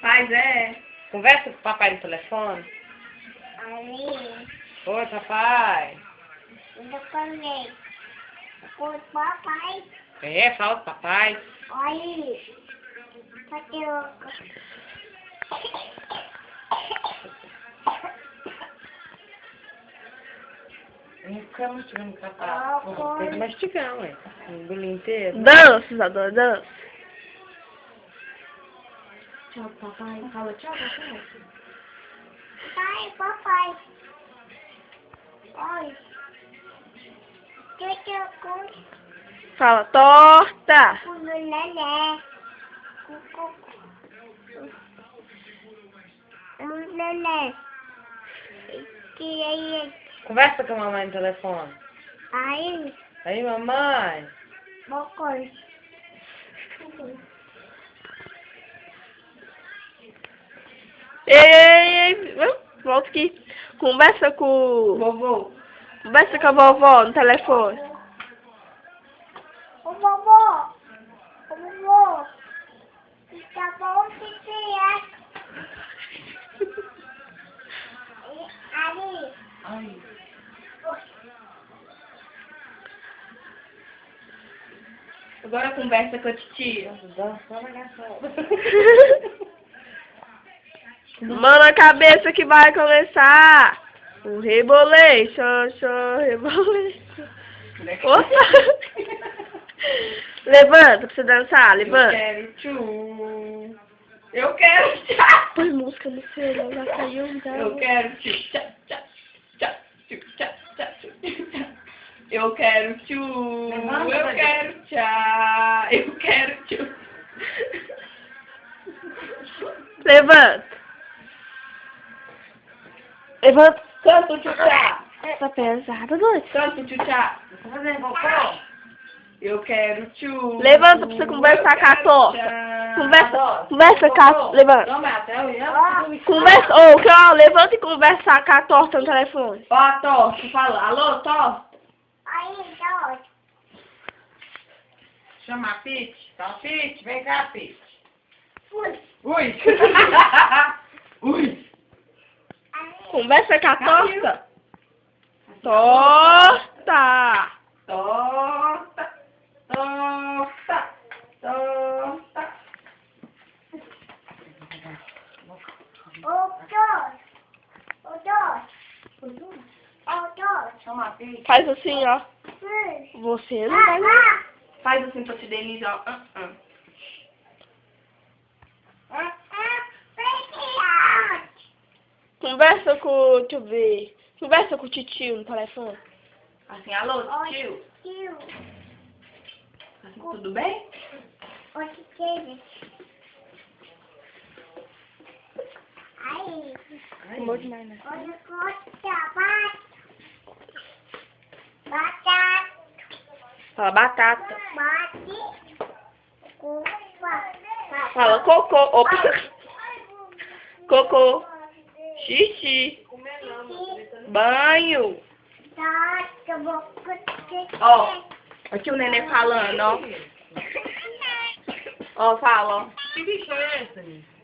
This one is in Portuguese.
Faz, é. Conversa com o papai no telefone. Aí, Oi, papai. eu falei com o papai. É, fala com o papai. Aí, cadê o... Fica mastigando, papai. Tem que mastigar, ué. Engolir inteiro. Dança, Isadora, dança. Tchau, papai. Fala tchau, papai. Papai. Oi. Que com Fala, torta. o neném. O neném. Que aí, Conversa com a mamãe no telefone. aí, Aí, mamãe. bocoi. Ei, volta aqui. Conversa com Vovô. a vovó no telefone. O vovô. Tá bom, titia. Ali. Ai. Agora conversa com a titia. Mão na cabeça que vai começar. O Rebolation, Rebolation. Opa! Levanta pra você dançar, Eu levanta. quero tchu. Eu quero tchá. Põe música no celular, já caiu já. Eu quero tchu. Tchá, tchá, tchá, tchu, tchá, tchá, tchu, tchá. Eu quero tchu. Eu quero tchá. Eu quero tchu. Levanta. Levanta. Canta o tchu tchá. Tá pesado, doido. Canta o tchu tchá. Tá fazendo cocô? Eu quero tchu. Levanta pra você conversar com a torta. Conversa com a... Levanta. Não, Matheus, eu Conversa... Ô, Cláudio, levanta e conversa com a torta no telefone. Ó, a torta, fala. Alô, torta? Aí, dois. Chama a Pete. Tá, Pete, vem cá, Pete. Fui. Ui. Ui. Conversa com a torta. Torta. Torta. Torta. Torta. O dois. Chama a Pete. Faz assim, ó. Você não vai... Faz assim pra te Denise, ó. Conversa com... Deixa eu ver. Conversa com o titio no telefone. Assim, alô, tio. Assim, tudo bem? Não vou demais, né? Batata. Fala batata. Bate. Fala cocô. Opa. Cocô. Xixi. Banho. Ó. Aqui o neném falando, ó. Ó, fala, ó. Que bicho é esse?